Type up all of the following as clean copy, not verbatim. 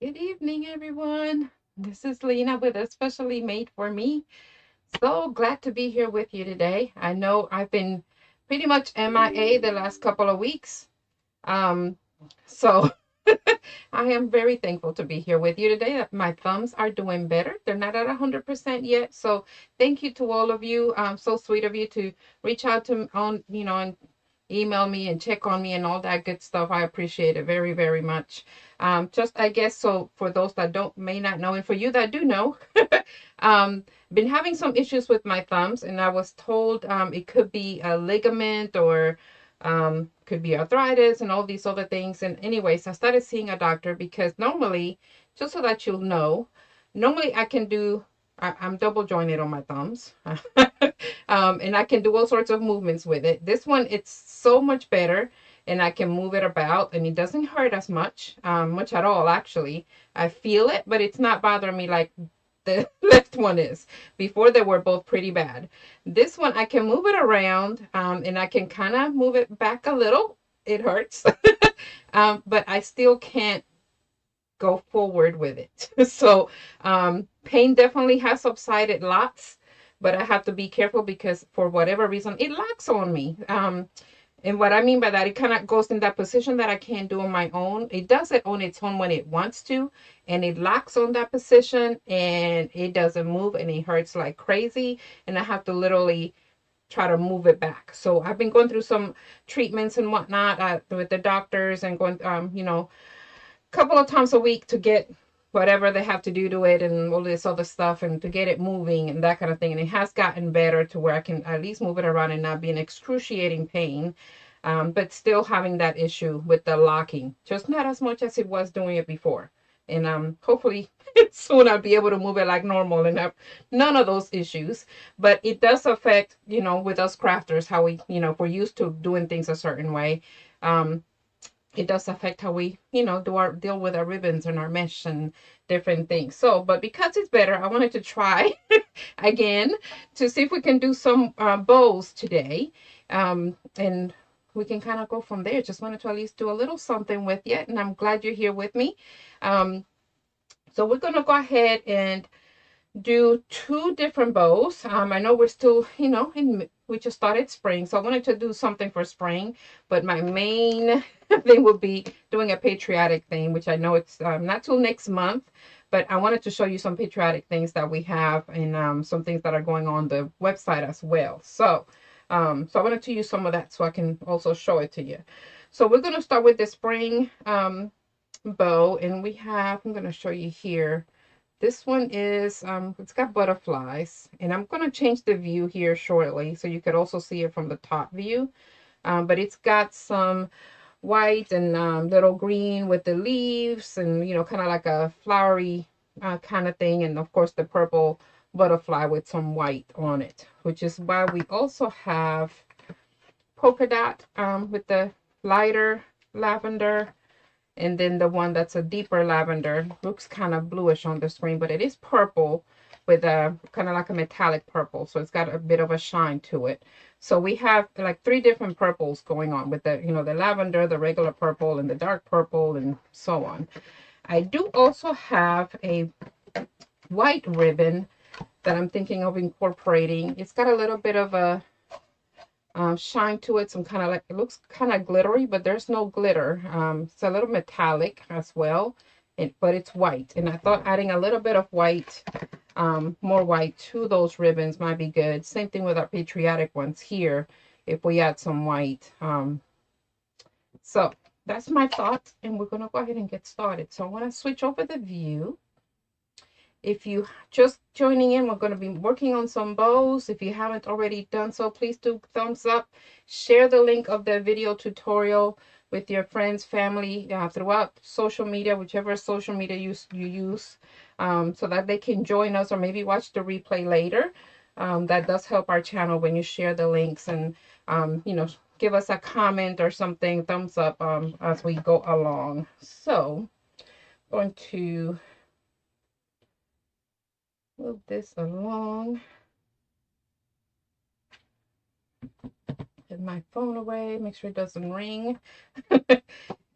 Good evening, everyone. This is Lena with Especially Made for Me. So glad to be here with you today. I know I've been pretty much MIA the last couple of weeks. Um, so I am very thankful to be here with you today. My thumbs are doing better. They're not at 100% yet. So thank you to all of you. So sweet of you to reach out to on, and email me and check on me and all that good stuff. I appreciate it very, very much. Just I guess so for those that don't may not know, and for you that do know, um, been having some issues with my thumbs, and I was told it could be a ligament or could be arthritis and all these other things. And anyways, I started seeing a doctor because normally, just so that you'll know, normally I can do. I'm double jointed on my thumbs. And I can do all sorts of movements with it. This one, it's so much better, and I can move it about, and it doesn't hurt as much, much at all, actually. I feel it, but it's not bothering me like the left one is. Before, they were both pretty bad. This one, I can move it around, and I can kind of move it back a little. It hurts, but I still can't go forward with it. So pain definitely has subsided lots, but I have to be careful because for whatever reason it locks on me. And what I mean by that, it kind of goes in that position that I can't do on my own. It does it on its own when it wants to, and it locks on that position and it doesn't move and it hurts like crazy. And I have to literally try to move it back. So I've been going through some treatments and whatnot with the doctors and going, couple of times a week to get whatever they have to do to it and all this other stuff and to get it moving and that kind of thing. And it has gotten better to where I can at least move it around and not be in excruciating pain, but still having that issue with the locking, just not as much as it was doing it before. And hopefully soon I'll be able to move it like normal and have none of those issues. But it does affect, with us crafters, how we, if we're used to doing things a certain way. Um, it does affect how we, deal with our ribbons and our mesh and different things. So, but because it's better, I wanted to try again to see if we can do some bows today. And we can kind of go from there. Just wanted to at least do a little something with you, and I'm glad you're here with me. Um, so we're going to go ahead and do two different bows. I know we're still, we just started spring, so I wanted to do something for spring, but my main thing would be doing a patriotic thing, which I know it's not till next month, but I wanted to show you some patriotic things that we have and some things that are going on the website as well. So, so I wanted to use some of that so I can also show it to you. So we're going to start with the spring bow, and I'm going to show you here. This one is, it's got butterflies, and I'm going to change the view here shortly so you could also see it from the top view. But it's got some white and little green with the leaves and, kind of like a flowery kind of thing. And of course the purple butterfly with some white on it, which is why we also have polka dot with the lighter lavender. And then the one that's a deeper lavender looks kind of bluish on the screen, but it is purple with a kind of like a metallic purple. So it's got a bit of a shine to it. So we have like three different purples going on with the, the lavender, the regular purple, and the dark purple, and so on. I do also have a white ribbon that I'm thinking of incorporating. It's got a little bit of a shine to it, some kind of like, it looks kind of glittery, but there's no glitter. It's a little metallic as well, but it's white. And I thought adding a little bit of white, more white to those ribbons might be good. Same thing with our patriotic ones here, if we add some white. So that's my thought, and we're going to go ahead and get started. So I want to switch over the view. If you just joining in, we're going to be working on some bows. If you haven't already done so, please do thumbs up. Share the link of the video tutorial with your friends, family, throughout social media, whichever social media you use, so that they can join us or maybe watch the replay later. That does help our channel when you share the links and, give us a comment or something, thumbs up as we go along. So I'm going to move this along. Get my phone away, make sure it doesn't ring,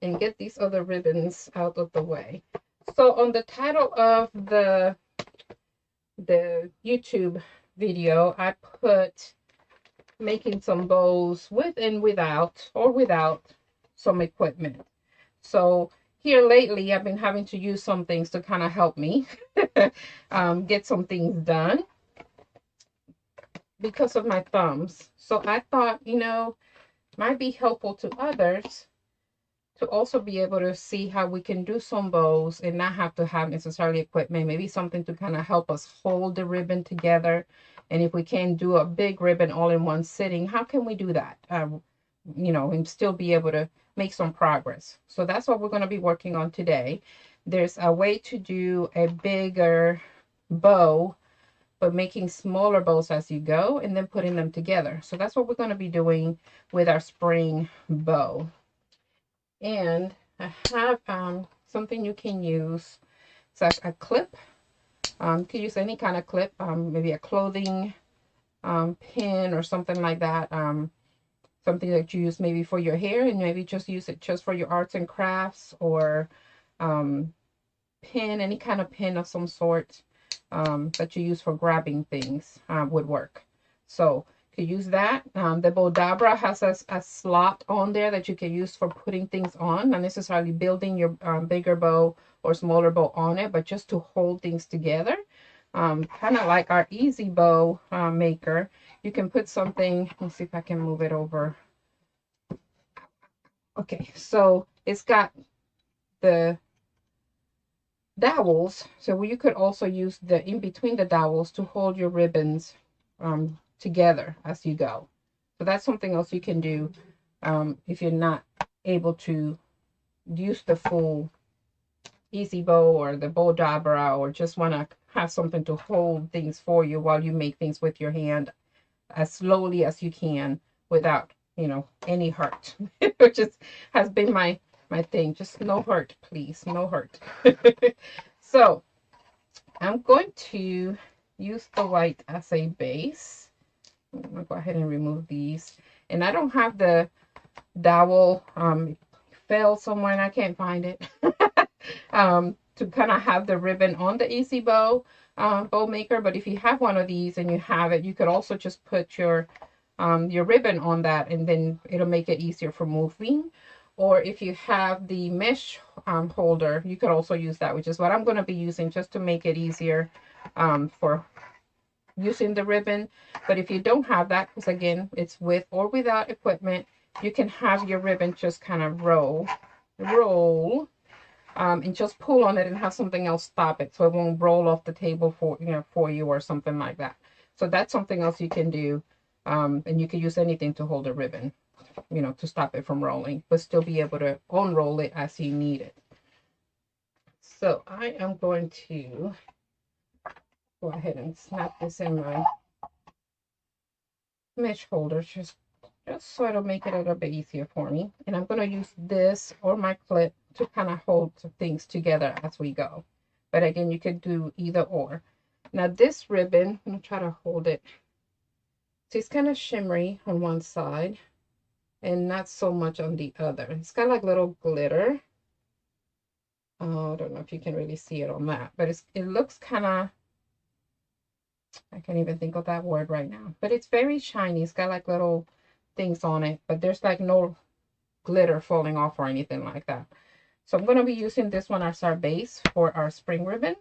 and get these other ribbons out of the way. So on the title of the YouTube video, I put making some bows with and without, or without some equipment. So here lately, I've been having to use some things to kind of help me get some things done because of my thumbs. So I thought, you know, might be helpful to others to also be able to see how we can do some bows and not have to have necessarily equipment, maybe something to kind of help us hold the ribbon together. And if we can't do a big ribbon all in one sitting, how can we do that? You know, and still be able to make some progress. So that's what we're going to be working on today. There's a way to do a bigger bow, but making smaller bows as you go and then putting them together. So that's what we're going to be doing with our spring bow. And I have something you can use. It's like a clip. You can use any kind of clip, maybe a clothing pin or something like that. Something that you use maybe for your hair, and maybe just use it just for your arts and crafts, or pin, any kind of pin of some sort that you use for grabbing things would work. So you could use that. The Bowdabra has a slot on there that you can use for putting things on, not necessarily building your bigger bow or smaller bow on it, but just to hold things together. Kind of like our easy bow maker. You can put something, let's see if I can move it over. Okay, so it's got the dowels, so you could also use the in between the dowels to hold your ribbons together as you go. So that's something else you can do if you're not able to use the full easy bow or the Bowdabra, or just want to have something to hold things for you while you make things with your hand as slowly as you can without, you know, any hurt, which has been my thing. Just no hurt, please, no hurt. So I'm going to use the white as a base. I'm gonna go ahead and remove these, and I don't have the dowel. It fell somewhere and I can't find it. To kind of have the ribbon on the easy bow bow maker. But if you have one of these and you have it, you could also just put your ribbon on that, and then it'll make it easier for moving. Or if you have the mesh holder, you could also use that, which is what I'm going to be using just to make it easier for using the ribbon. But if you don't have that, because again, it's with or without equipment, you can have your ribbon just kind of roll, and just pull on it and have something else stop it, so it won't roll off the table for you or something like that. So that's something else you can do. And you can use anything to hold a ribbon, you know, to stop it from rolling, but still be able to unroll it as you need it. So I am going to go ahead and snap this in my mesh holder, just so it'll make it a little bit easier for me. And I'm going to use this or my clip to kind of hold things together as we go. But again, you could do either or. Now this ribbon, I'm going to try to hold it. So it's kind of shimmery on one side and not so much on the other. It's got like little glitter. Oh, I don't know if you can really see it on that, but it looks kind of, I can't even think of that word right now, but it's very shiny. It's got like little things on it, but there's like no glitter falling off or anything like that. So I'm going to be using this one as our base for our spring ribbon,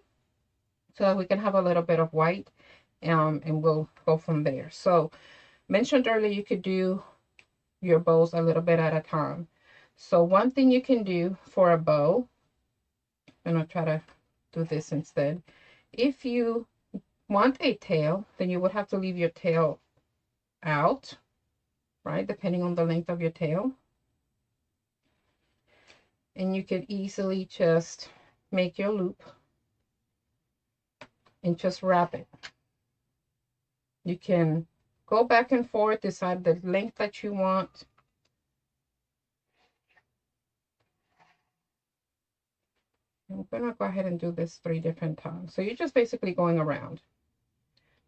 so that we can have a little bit of white, and we'll go from there. So mentioned earlier, you could do your bows a little bit at a time. So one thing you can do for a bow, and I'll try to do this instead. If you want a tail, then you would have to leave your tail out, right? Depending on the length of your tail. And you could easily just make your loop and just wrap it. You can go back and forth, decide the length that you want. I'm gonna go ahead and do this 3 different times. So you're just basically going around.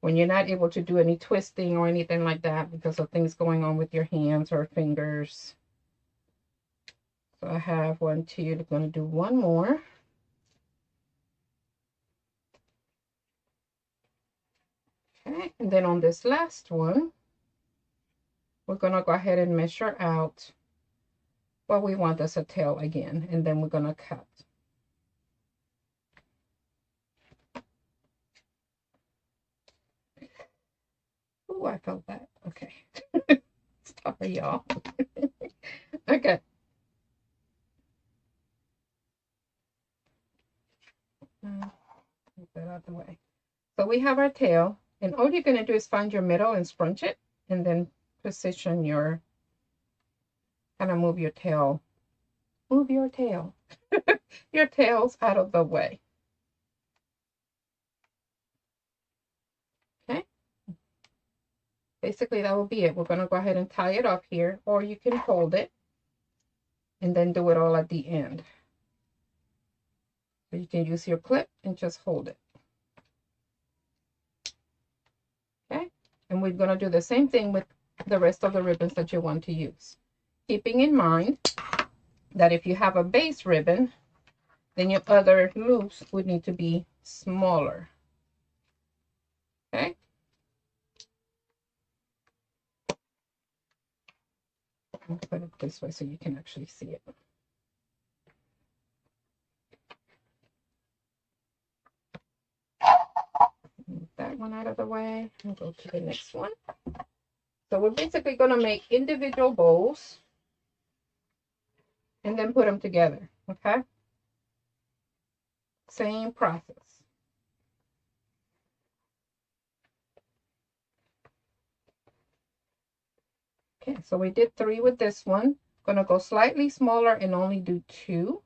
When you're not able to do any twisting or anything like that because of things going on with your hands or fingers. So I have 1, 2, I'm gonna do one more. And then on this last one, we're gonna go ahead and measure out what we want as a tail again, and then we're gonna cut. Oh, I felt that. Okay. Sorry, y'all. Okay. Get that out of the way. So we have our tail, and all you're going to do is find your middle and scrunch it, and then position your, kind of move your tail. Move your tail. Your tail's out of the way. Okay. Basically, that will be it. We're going to go ahead and tie it up here, or you can hold it and then do it all at the end. So you can use your clip and just hold it. Okay. And we're going to do the same thing with the rest of the ribbons that you want to use. Keeping in mind that if you have a base ribbon, then your other loops would need to be smaller. Okay. I'll put it this way so you can actually see it. Move that one out of the way and go to the next one. So we're basically going to make individual bows and then put them together. Okay. Same process. Okay, so we did 3 with this one. Gonna go slightly smaller and only do 2.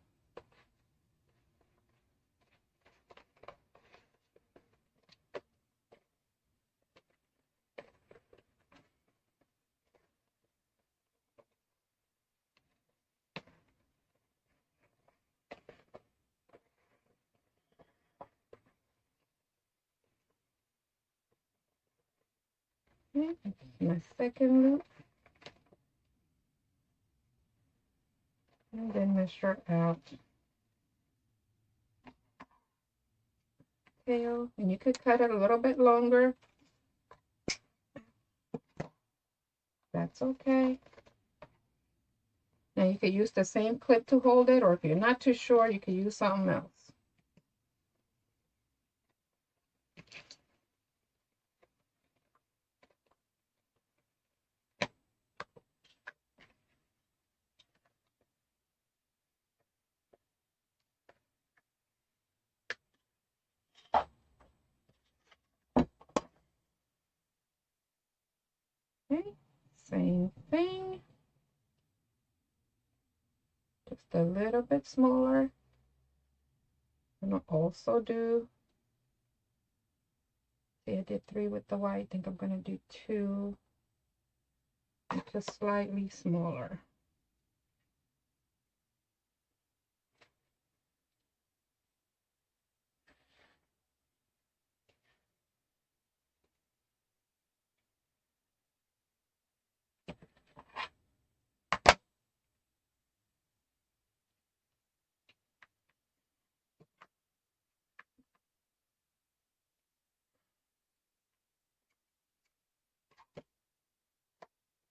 Okay, my second loop. And then measure out tail. And you could cut it a little bit longer. That's okay. Now you could use the same clip to hold it, or if you're not too sure, you could use something else. Okay, same thing. Just a little bit smaller. I'm gonna also do, see, I did 3 with the white. I think I'm gonna do 2, just slightly smaller.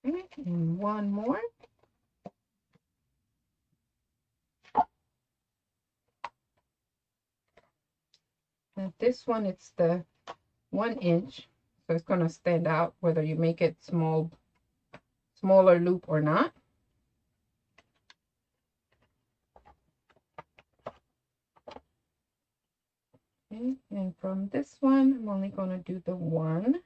Okay, and one more. Now this one, it's the 1 inch, so it's going to stand out whether you make it smaller loop or not. Okay, and from this one, I'm only going to do the 1.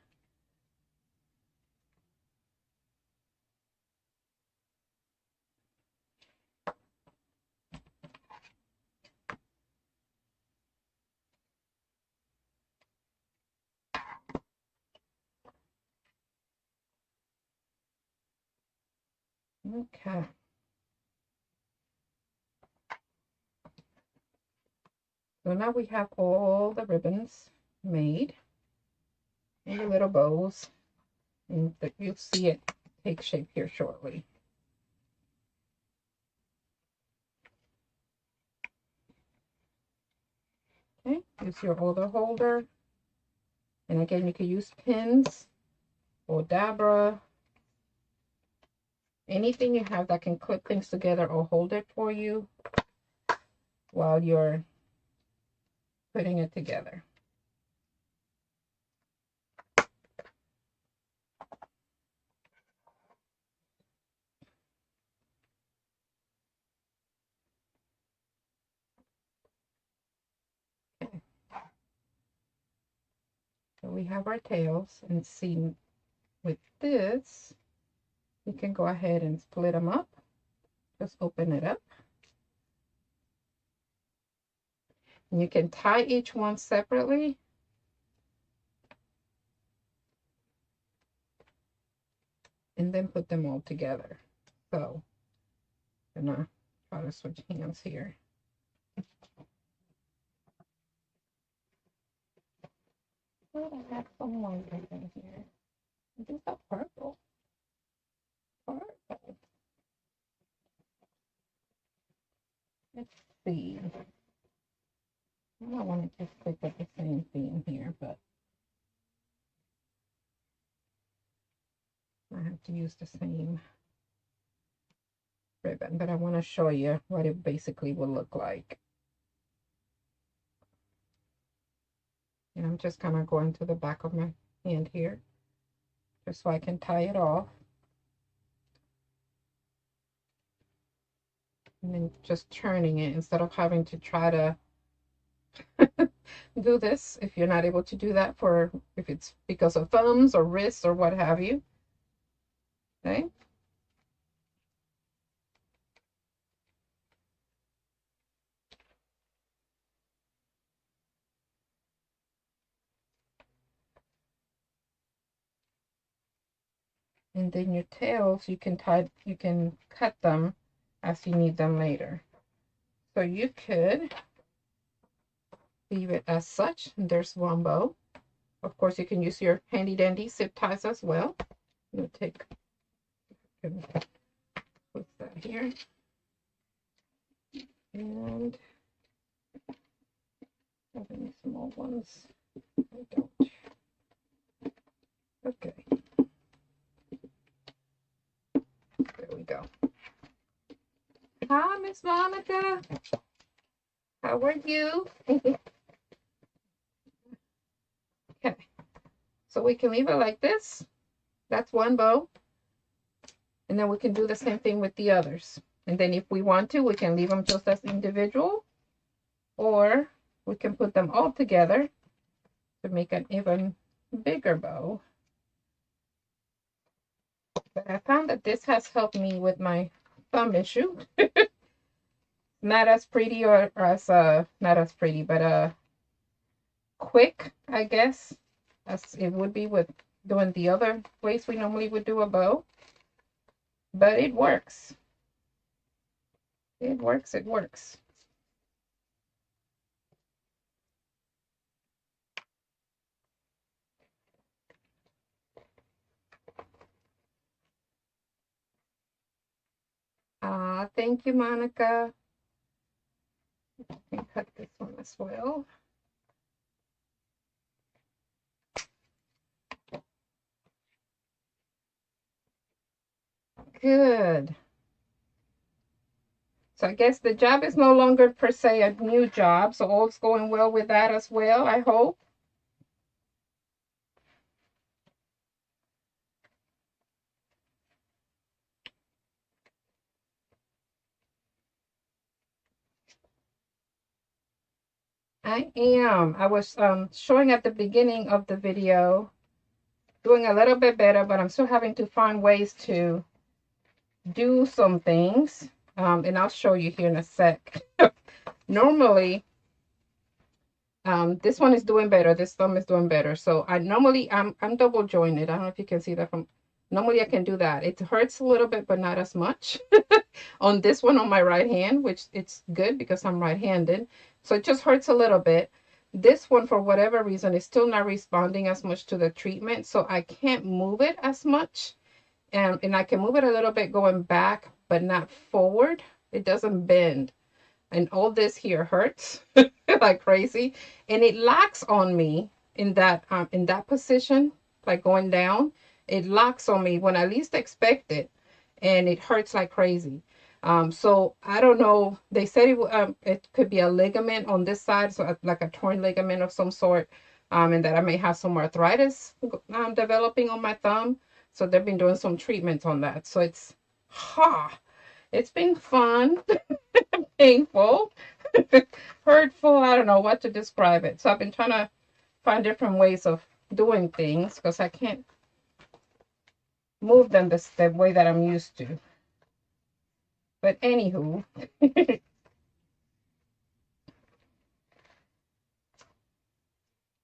Okay. So now we have all the ribbons made and the little bows, and you'll see it take shape here shortly. Okay, use your other holder And again, you can use pins, Bowdabra, anything you have that can clip things together or hold it for you while you're putting it together. Okay. So we have our tails, and see, with this, you can go ahead and split them up. Just open it up. And you can tie each one separately. And then put them all together. So I'm gonna try to switch hands here. Oh, I have some white in here. This is a purple. Purple. Let's see. I don't want to just stick with the same theme here, but I have to use the same ribbon, but I want to show you what it basically will look like. And I'm just kind of going to the back of my hand here, just so I can tie it off. And then just turning it instead of having to try to do this if you're not able to do that, for if it's because of thumbs or wrists or what have you. Okay. And then your tails, you can cut them as you need them later. So you could leave it as such. And there's one bow. Of course, you can use your handy dandy zip ties as well. I'm gonna put that here. And have any small ones? I don't. Okay. There we go. Hi, Miss Monica. How are you? Okay. So we can leave it like this. That's one bow. And then we can do the same thing with the others. And then if we want to, we can leave them just as individual. Or we can put them all together to make an even bigger bow. But I found that this has helped me with my thumb issue. Not as pretty, or as not as pretty, but quick, I guess, as it would be with doing the other ways we normally would do a bow. But it works. It works, it works. Thank you, Monica. I can cut this one as well. Good. So I guess the job is no longer per se a new job. So all's going well with that as well, I hope. I am. I was showing at the beginning of the video, doing a little bit better, but I'm still having to find ways to do some things. And I'll show you here in a sec. Normally, this one is doing better. This thumb is doing better. So I'm double jointed. I don't know if you can see that from. Normally I can do that. It hurts a little bit, but not as much on this one on my right hand, which it's good because I'm right-handed. So it just hurts a little bit. This one, for whatever reason, is still not responding as much to the treatment. So I can't move it as much. And I can move it a little bit going back, but not forward. It doesn't bend. And all this here hurts like crazy. And it locks on me in that position, like going down, it locks on me when I least expect it, and it hurts like crazy. So I don't know. They said it could be a ligament on this side, so like a torn ligament of some sort, and that I may have some arthritis developing on my thumb. So they've been doing some treatments on that. So it's been fun, painful, hurtful. I don't know what to describe it. So I've been trying to find different ways of doing things because I can't move them the way that I'm used to. But anywho,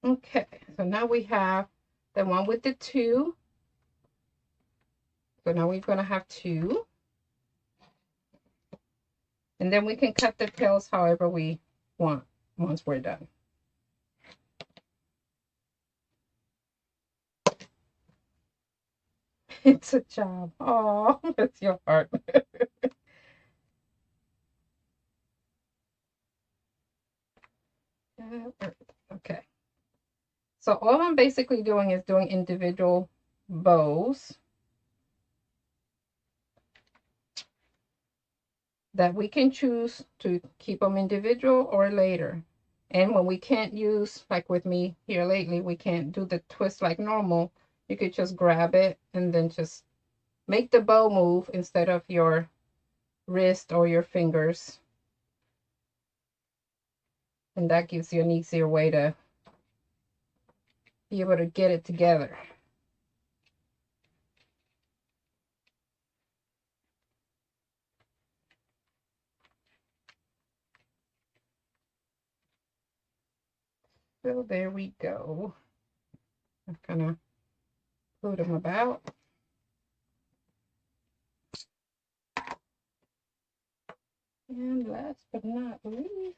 okay, so now we have the one with the two. So now we're going to have two. And then we can cut the tails however we want once we're done. It's a job. Oh, that's your heart. Okay. So all I'm basically doing is doing individual bows that we can choose to keep them individual or later. And when we can't use, like with me here lately, we can't do the twist like normal, you could just grab it and then just make the bow move instead of your wrist or your fingers. And that gives you an easier way to be able to get it together. So there we go. I'm gonna put them about. And last but not least,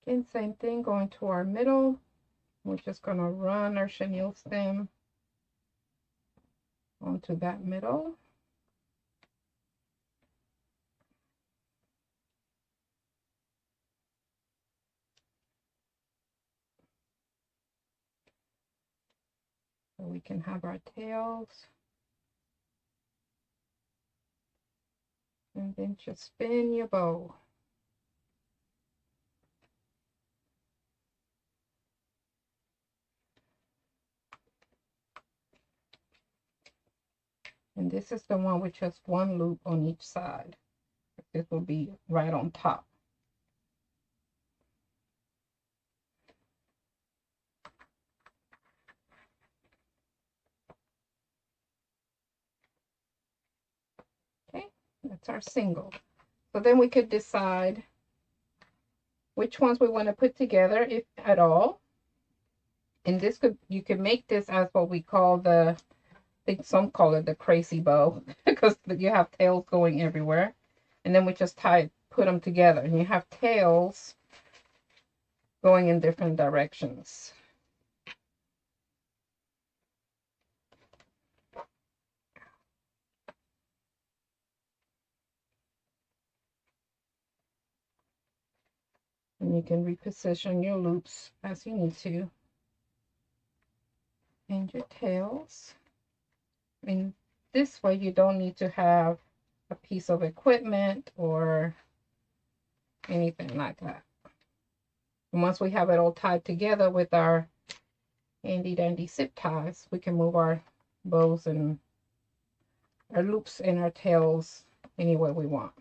again, same thing, going to our middle. We're just gonna run our chenille stem onto that middle. So we can have our tails. And then just spin your bow. And this is the one with just one loop on each side. This will be right on top. Okay, that's our single. So then we could decide which ones we want to put together, if at all. And this you could make this as what we call I think some call it the crazy bow, because you have tails going everywhere. And then we just put them together, and you have tails going in different directions. And you can reposition your loops as you need to. And your tails. In this way, you don't need to have a piece of equipment or anything like that. And once we have it all tied together with our handy dandy zip ties, we can move our bows and our loops and our tails any way we want.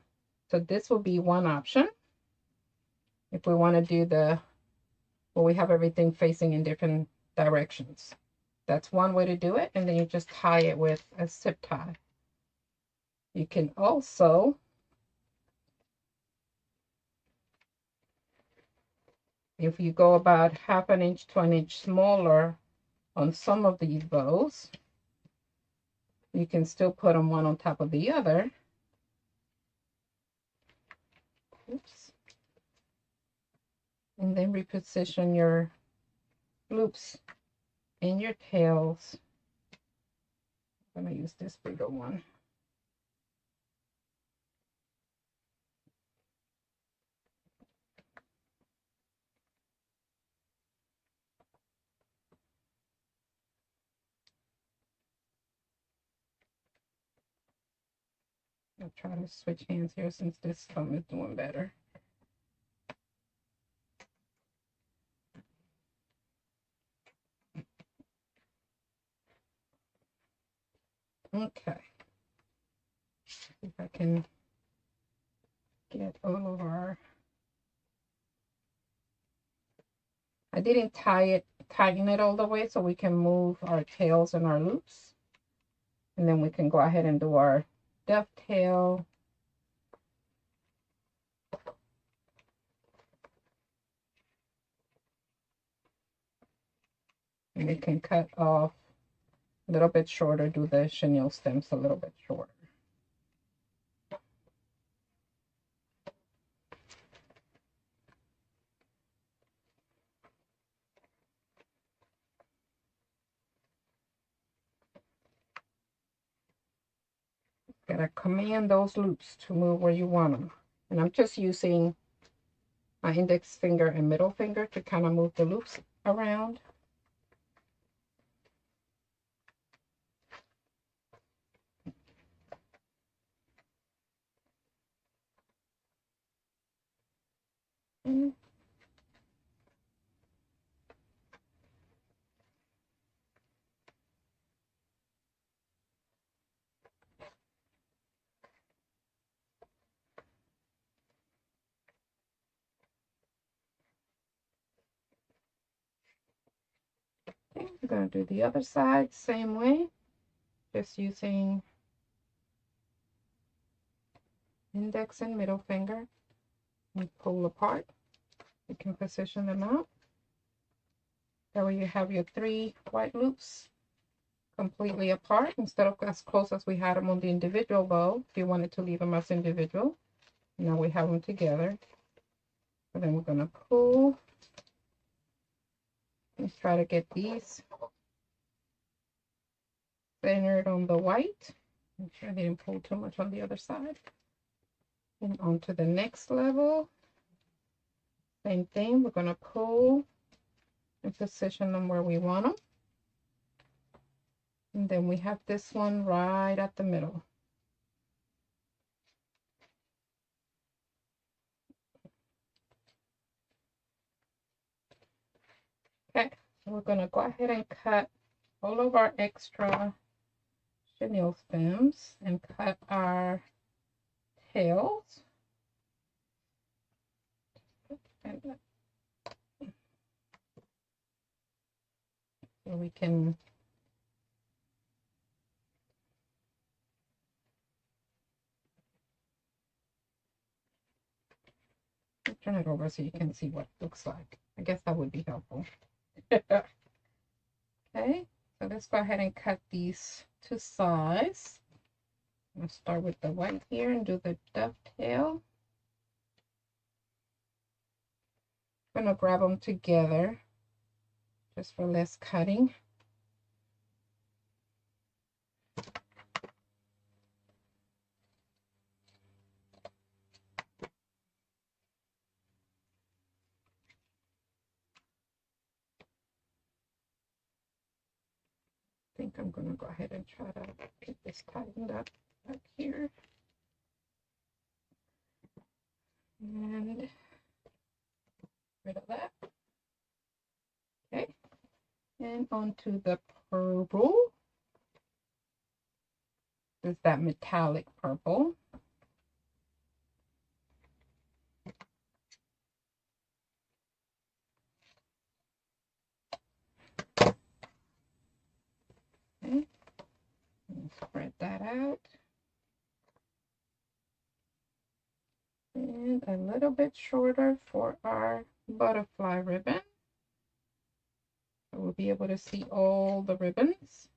So this will be one option if we want to do where we have everything facing in different directions. That's one way to do it, and then you just tie it with a zip tie. You can also if you go about 1/2 inch to 1 inch smaller on some of these bows, you can still put them one on top of the other. And then reposition your loops in your tails. I'm going to use this bigger one. I'll try to switch hands here since this thumb is doing better. Okay. See if I can get all of our... I didn't tighten it all the way, so we can move our tails and our loops. And then we can go ahead and do our dovetail. And we can cut off a little bit shorter, do the chenille stems a little bit shorter. Gotta command those loops to move where you want them. And I'm just using my index finger and middle finger to kind of move the loops around. Mm. Okay, we're going to do the other side same way, just using index and middle finger and pull apart. You can position them out. That way you have your 3 white loops completely apart instead of as close as we had them on the individual bow. If you wanted to leave them as individual, now we have them together. So then we're going to pull. Let's try to get these centered on the white. Make sure I didn't pull too much on the other side. And on to the next level. Same thing, we're going to pull and position them where we want them. And then we have this one right at the middle. Okay, so we're going to go ahead and cut all of our extra chenille stems and cut our tails. And so we can turn it over so you can see what it looks like. I guess that would be helpful. Okay, so let's go ahead and cut these to size. I'm going to start with the white here and do the dovetail. I'm going to grab them together just for less cutting. I think I'm going to go ahead and try to get this tightened up back here. And rid of that. Okay. And onto the purple. This is that metallic purple. Okay. And spread that out. And a little bit shorter for our butterfly ribbon. So we'll be able to see all the ribbons.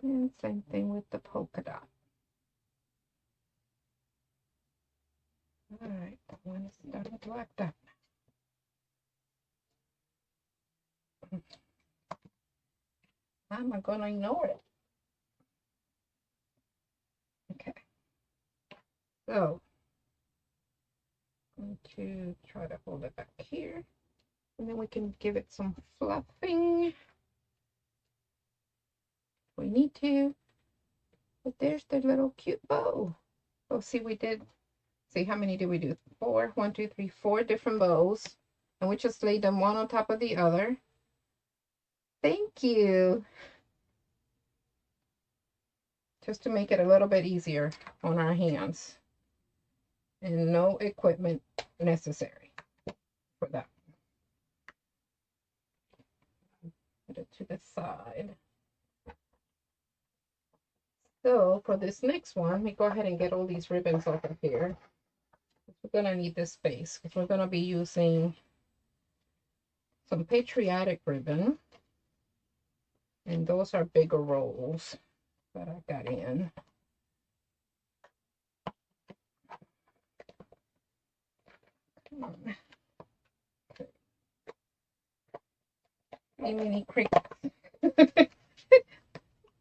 And same thing with the polka dot. All right, that one is starting to act up. I'm going to ignore it. Okay. So, I'm going to try to hold it back here. And then we can give it some fluffing if we need to. But there's the little cute bow. Oh, see, we did, see, how many did we do? 4, 1, 2, 3, 4 different bows. And we just laid them one on top of the other. Thank you. Just to make it a little bit easier on our hands. And no equipment necessary for that. Put it to the side. So for this next one, let me go ahead and get all these ribbons off of here. We're gonna need this space because we're gonna be using some patriotic ribbon. And those are bigger rolls that I got in. Mini crickets.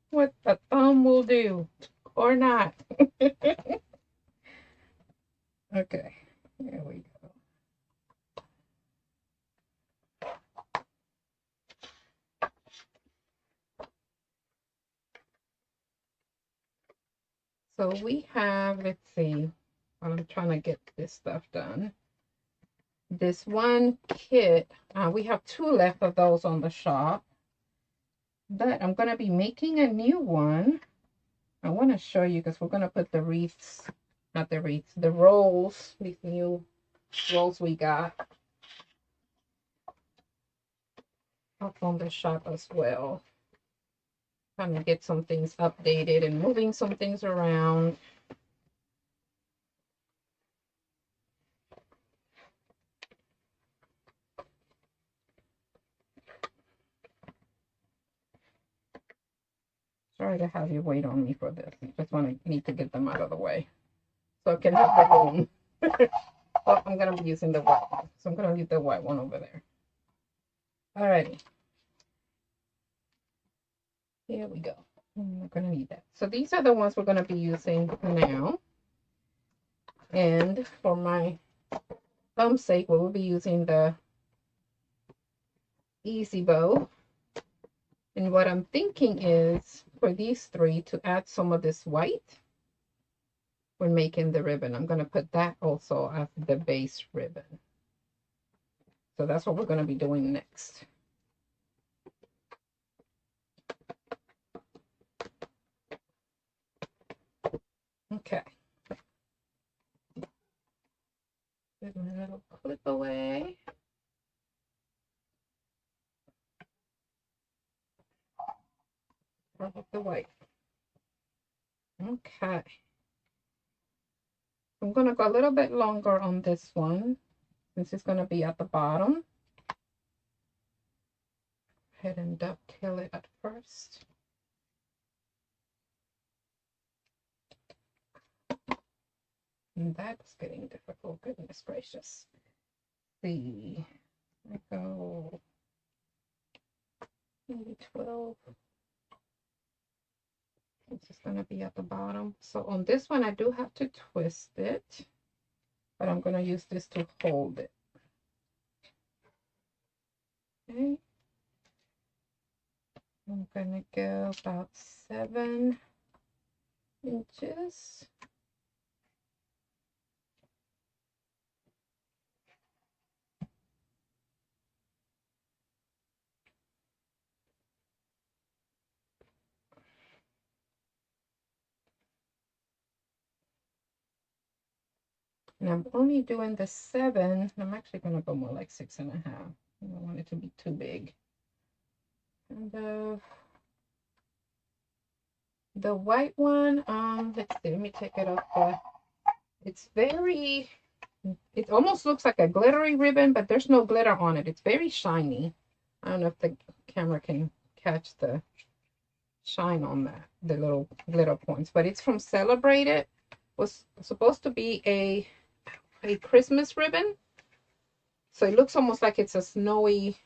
What the thumb will do or not. Okay, here we go. So we have, let's see, I'm trying to get this stuff done. This one kit, we have 2 left of those on the shop. But I'm going to be making a new one. I want to show you because we're going to put the wreaths, not the wreaths, the rolls, these new rolls we got up on the shop as well. Trying to get some things updated and moving some things around. Sorry to have you wait on me for this. I just need to get them out of the way so I can have the room. Well, I'm going to be using the white one, so I'm going to leave the white one over there. Alrighty. Here we go. I'm not going to need that. So these are the ones we're going to be using now. And for my thumb's sake, we will be using the Easy Bow. And what I'm thinking is for these 3 to add some of this white when making the ribbon. I'm going to put that also as the base ribbon. So that's what we're going to be doing next. Okay. Put my little clip away. Perfect the white. Okay. I'm going to go a little bit longer on this one since it's going to be at the bottom. Go ahead and dovetail it at first. And that's getting difficult. Goodness gracious. Let's see. I go maybe 12. It's just going to be at the bottom. So on this one, I do have to twist it, but I'm going to use this to hold it. Okay. I'm going to go about 7 inches. And I'm only doing the 7. I'm actually going to go more like 6.5. I don't want it to be too big. And the white one, let's see, let me take it off. It's very, it almost looks like a glittery ribbon, but there's no glitter on it. It's very shiny. I don't know if the camera can catch the shine on that, the little glitter points. But it's from Celebrate It. Was supposed to be a Christmas ribbon. So it looks almost like it's a snowy,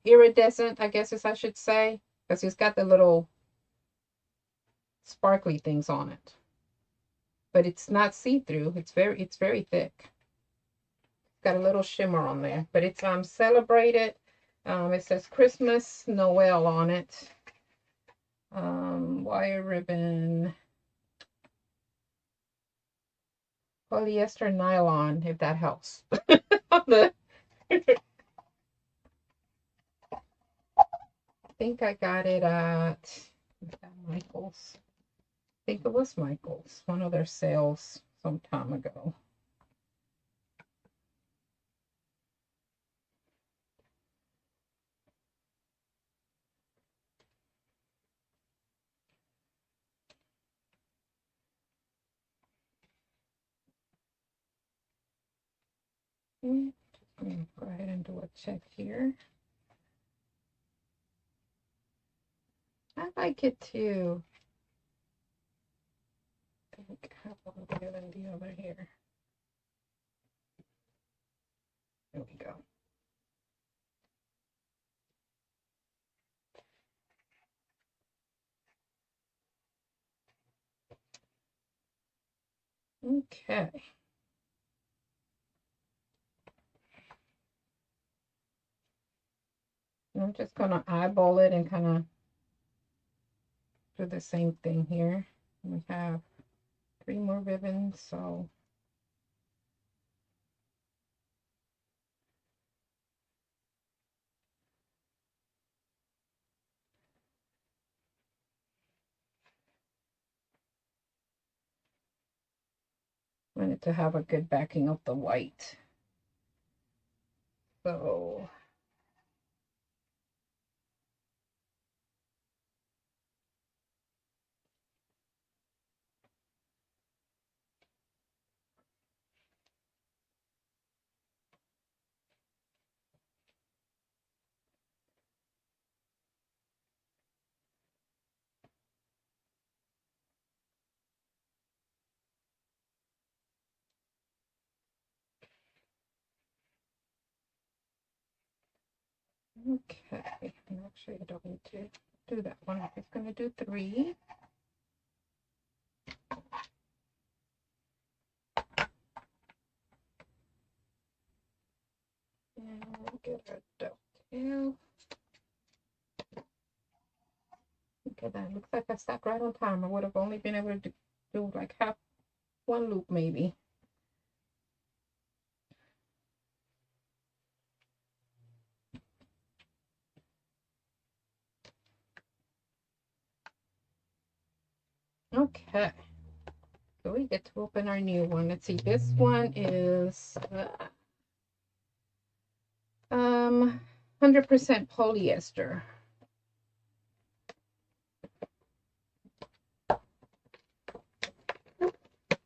iridescent, I guess I should say, because it's got the little sparkly things on it. But it's not see-through. It's very thick. Got a little shimmer on there, but it's Celebrate It. It says Christmas Noel on it. Wire ribbon, polyester nylon, if that helps. I think I got it at Michael's. I think it was Michael's, one of their sales some time ago. Just gonna go ahead and do a check here. I like it too. I think I have one bigger than the other here. There we go. Okay. I'm just gonna eyeball it and kind of do the same thing here. We have 3 more ribbons, so I want it to have a good backing of the white. So okay, and actually I don't need to do that one. I'm just going to do 3. And get our dovetail. Okay, that looks like I stuck right on time. I would have only been able to do like half one loop maybe. Okay, so we get to open our new one. Let's see, this one is 100% polyester.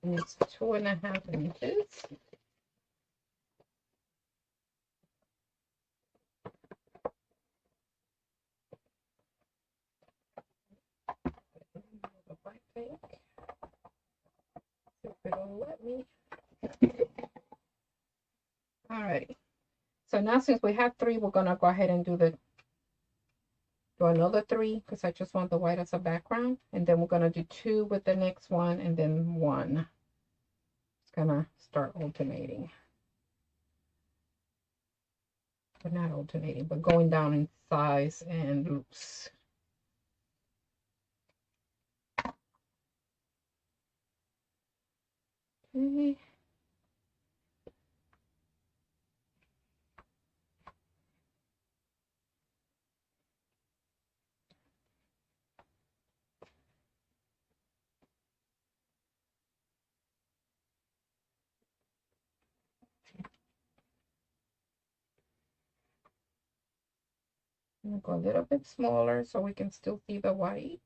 And it's 2.5 inches. If it'll let me. All right. So now since we have 3, we're gonna go ahead and do another 3 because I just want the white as a background, and then we're gonna do 2 with the next one, and then 1. It's gonna start alternating, but not alternating, but going down in size and loops. Okay. I'm gonna go a little bit smaller so we can still see the white.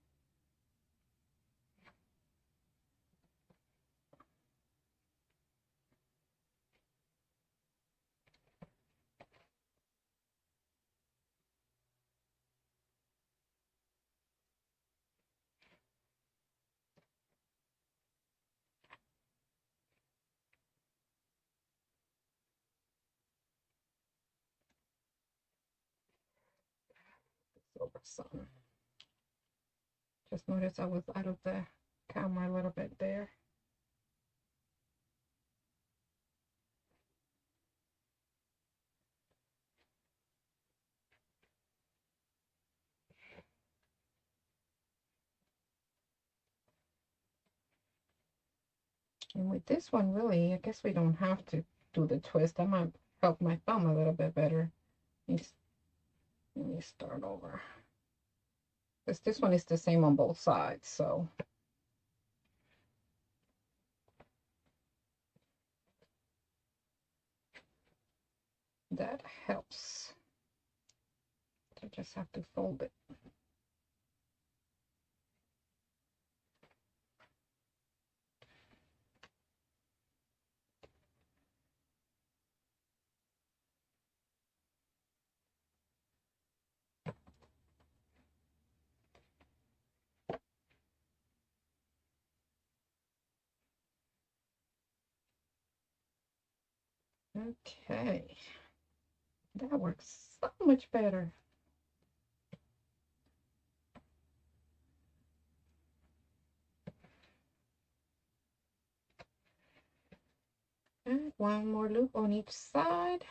over some. Just notice I was out of the camera a little bit there. And with this one, really, I guess we don't have to do the twist. I might help my thumb a little bit better. Let me start over. This one is the same on both sides, so. That helps. I just have to fold it. Okay, that works so much better. And one more loop on each side.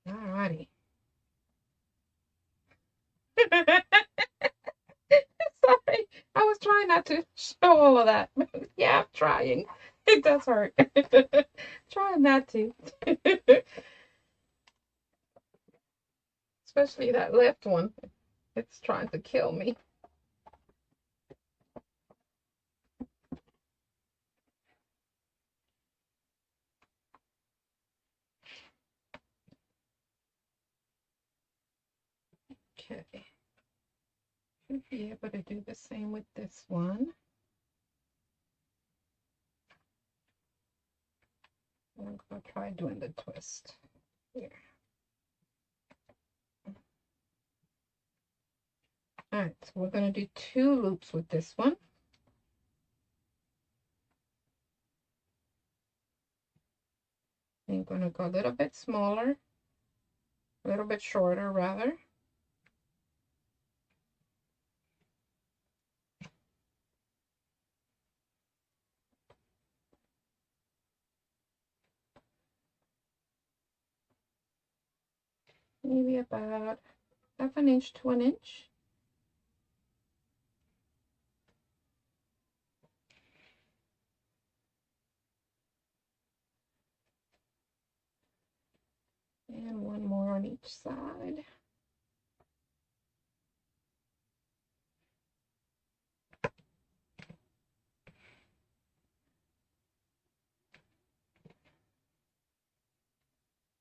Alrighty. Sorry, I was trying not to show all of that. Yeah, I'm trying. It does hurt. Trying not to. Especially that left one. It's trying to kill me. Okay. Should be able to do the same with this one. I'm going to try doing the twist here. All right, so we're going to do 2 loops with this one. I'm going to go a little bit smaller, a little bit shorter rather. Maybe about 1/2 inch to 1 inch. And one more on each side.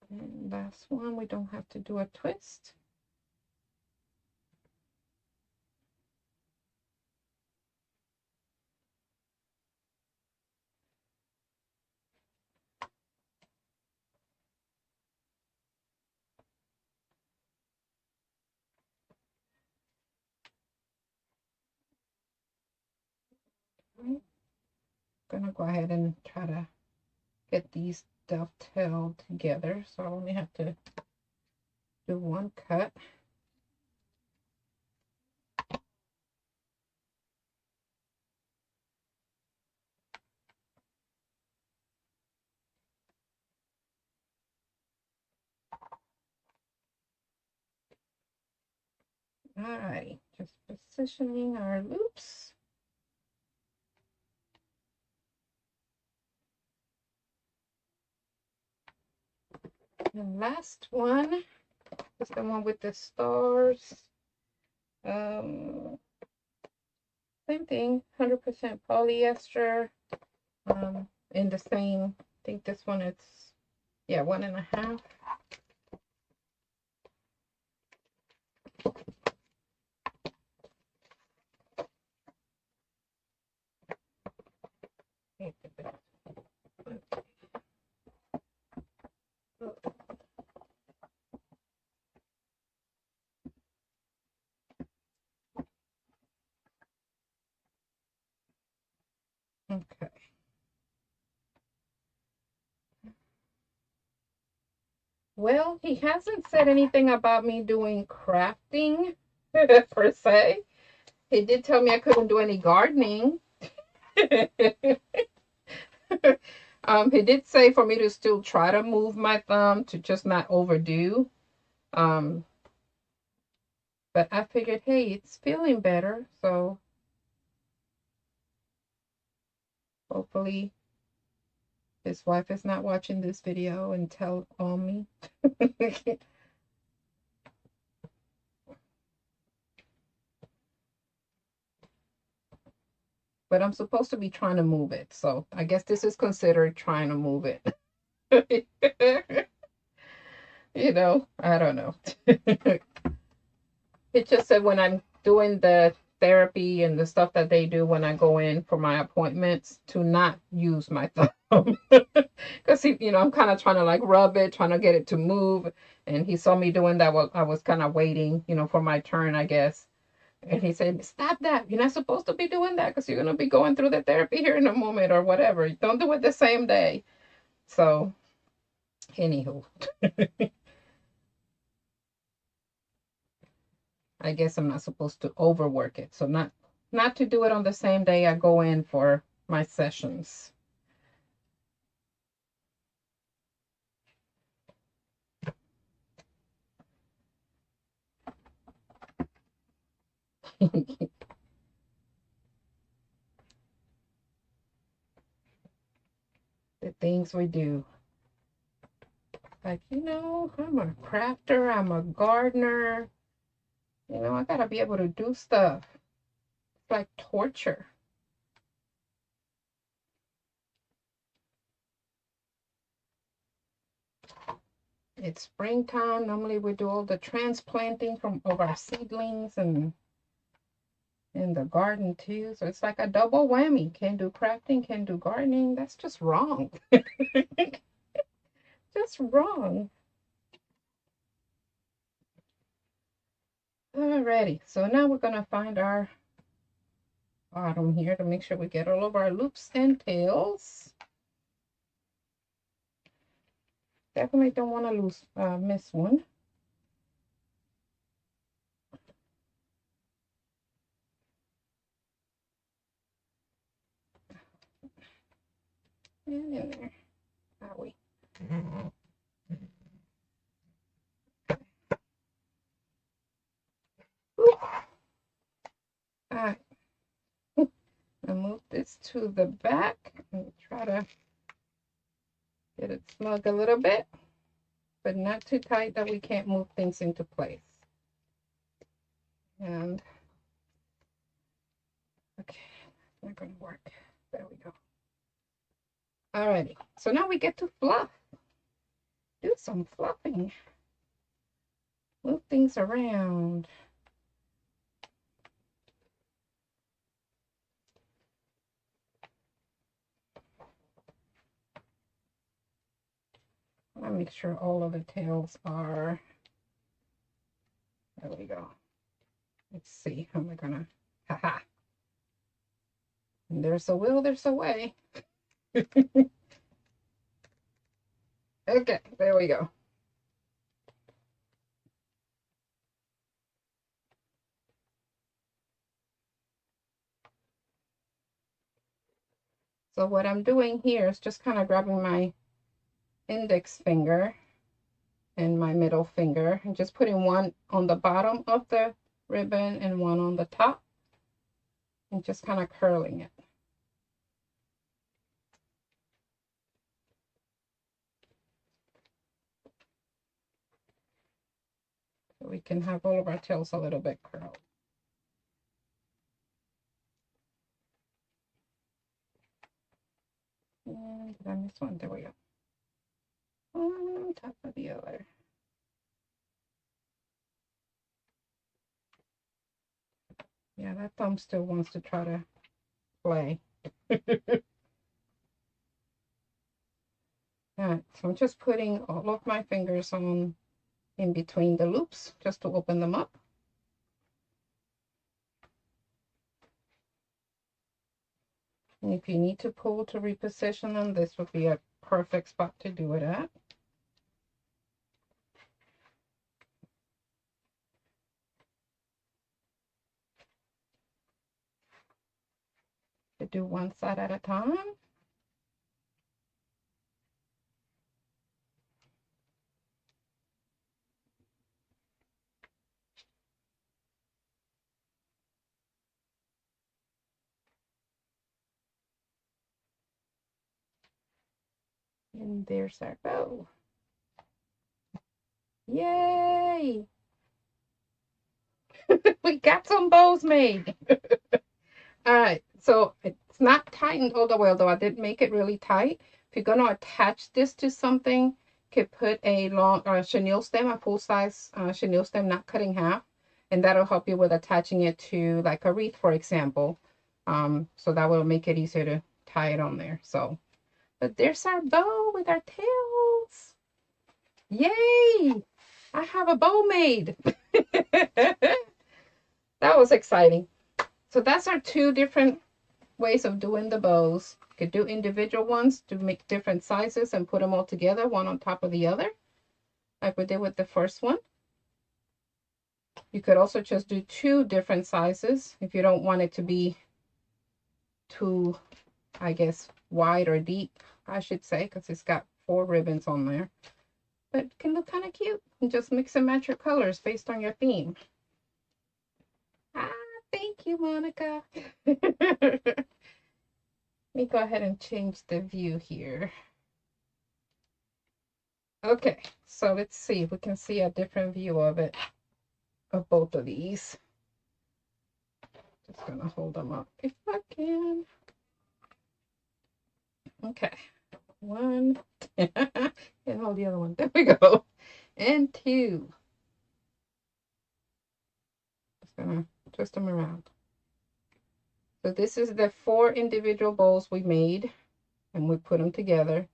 And last one, we don't have to do a twist. I'm gonna go ahead and try to get these dovetailed together, so I only have to do 1 cut. Alrighty, just positioning our loops. And last one is the one with the stars. Same thing, 100% polyester. In the same, I think this one is, yeah, 1.5. Okay. Well, he hasn't said anything about me doing crafting per se. He did tell me I couldn't do any gardening. He did say for me to still try to move my thumb to just not overdo. Um, but I figured, hey, it's feeling better, so hopefully his wife is not watching this video and tell on me. But I'm supposed to be trying to move it, so I guess this is considered trying to move it. You know, I don't know. It just said when I'm doing the therapy and the stuff that they do when I go in for my appointments to not use my thumb. Because, you know, I'm kind of trying to like rub it, trying to get it to move. And he saw me doing that while I was kind of waiting, you know, for my turn, I guess. And he said, stop that. You're not supposed to be doing that because you're going to be going through the therapy here in a moment or whatever. Don't do it the same day. So, anywho. I guess I'm not supposed to overwork it. So not to do it on the same day I go in for my sessions. The things we do. Like, you know, I'm a crafter, I'm a gardener. You know, I gotta be able to do stuff. It's like torture. It's springtime. Normally we do all the transplanting of our seedlings and in the garden too. So it's like a double whammy. Can't do crafting, can't do gardening. That's just wrong. Just wrong. Alrighty, so now we're gonna find our bottom here to make sure we get all of our loops and tails. Definitely don't want to miss one. And in there. Are we? Alright. I'll move this to the back and try to get it snug a little bit, but not too tight that we can't move things into place. And okay, it's not gonna work. There we go. Alrighty, so now we get to fluff. Do some fluffing. Move things around. I make sure all of the tails are, there we go. Let's see, how am I gonna, haha. And there's a will, there's a way. Okay, there we go. So what I'm doing here is just kind of grabbing my index finger and my middle finger and just putting one on the bottom of the ribbon and one on the top and just kind of curling it. we can have all of our tails a little bit curled. And did I miss one? There we go. One on top of the other. Yeah, that thumb still wants to try to play. Alright, so I'm just putting all of my fingers on in between the loops just to open them up. And if you need to pull to reposition them, this would be a perfect spot to do it at. To do one side at a time. And there's our bow. Yay! We got some bows made. All right, so it's not tightened all the way, although I did make it really tight. If you're going to attach this to something, you could put a long chenille stem, a full-size chenille stem, not cut in half, and that'll help you with attaching it to like a wreath, for example. So that will make it easier to tie it on there. So, but there's our bow with our tails. Yay! I have a bow made. That was exciting. So that's our two different ways of doing the bows. You could do individual ones to make different sizes and put them all together, one on top of the other, like we did with the first one. You could also just do two different sizes if you don't want it to be too, I guess, wide or deep, I should say, because it's got 4 ribbons on there. But it can look kind of cute. And just mix and match your colors based on your theme. Thank you, Monica. Let me go ahead and change the view here. Okay, so let's see if we can see a different view of it, of both of these. Just gonna hold them up if I can. Okay, 1, and hold the other one. There we go. And 2. Just gonna twist them around. So this is the 4 individual bowls we made, and we put them together.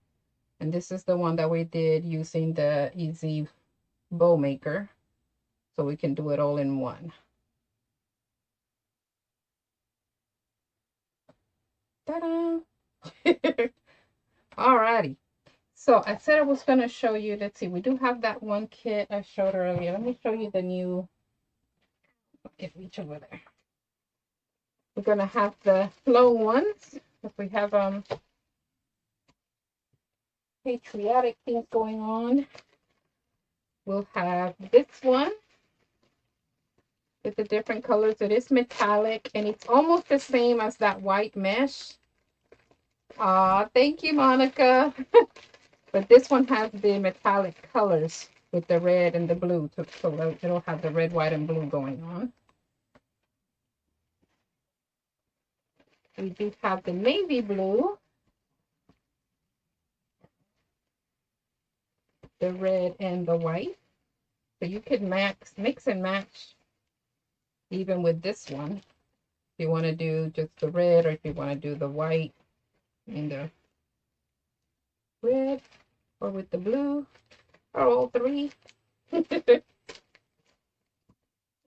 And this is the one that we did using the Easy Bow Maker, so we can do it all in one. Ta-da! Alrighty. So I said I was going to show you, let's see, we do have that one kit I showed earlier. Let me show you the new, get reach over there. We're going to have the long ones. If we have patriotic things going on, we'll have this one with the different colors. It is metallic and it's almost the same as that white mesh. Thank you, Monica. But this one has the metallic colors with the red and the blue, so it'll have the red, white, and blue going on. We do have the navy blue, the red, and the white. So you could mix and match even with this one. If you want to do just the red, or if you want to do the white and the red, or with the blue, or all 3. And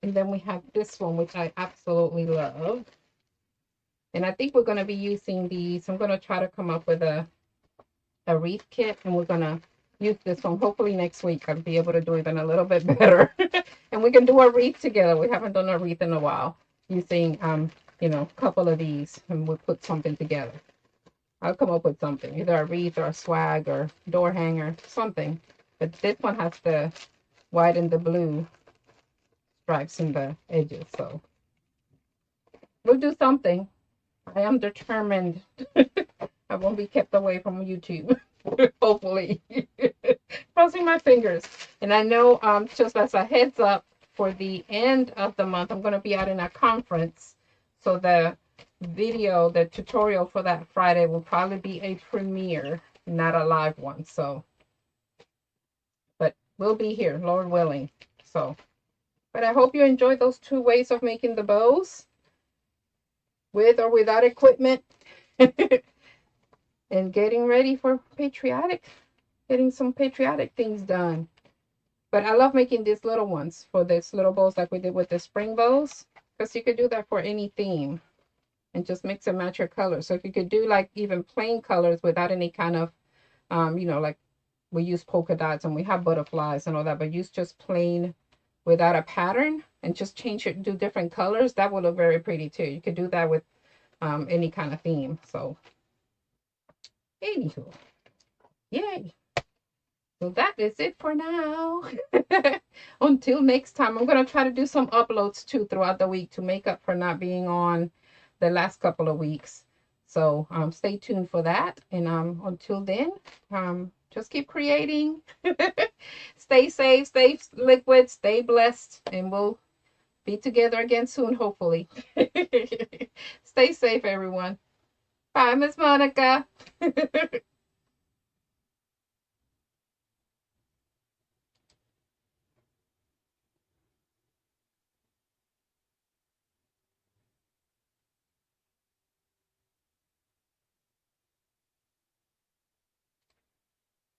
then we have this one, which I absolutely love. And I think we're going to be using these. I'm going to try to come up with a wreath kit, and we're going to use this one. Hopefully next week I'll be able to do even a little bit better. And we can do a wreath together. We haven't done a wreath in a while using, you know, a couple of these, and we'll put something together. I'll come up with something, either a wreath or a swag or door hanger, something. But this one has the white and the blue stripes in the edges, so we'll do something. I am determined. I won't be kept away from YouTube, hopefully. Crossing my fingers. And I know, just as a heads up, for the end of the month, I'm going to be out in a conference. So the video, the tutorial for that Friday will probably be a premiere, not a live one. So, but we'll be here, Lord willing. So, but I hope you enjoyed those 2 ways of making the bows, with or without equipment, and getting ready for getting some patriotic things done. But I love making these little ones for these little bows like we did with the spring bows, because you could do that for any theme and just mix and match your colors. So if you could do like even plain colors without any kind of, like we use polka dots and we have butterflies and all that, but use just plain without a pattern and just change it, do different colors, that will look very pretty too. You could do that with any kind of theme. So anywho, yay. So that is it for now. Until next time, I'm going to try to do some uploads too throughout the week to make up for not being on the last couple of weeks. So stay tuned for that. And until then, just keep creating. Stay safe, stay liquid, stay blessed, and we'll be together again soon, hopefully. Stay safe, everyone. Bye, Miss Monica.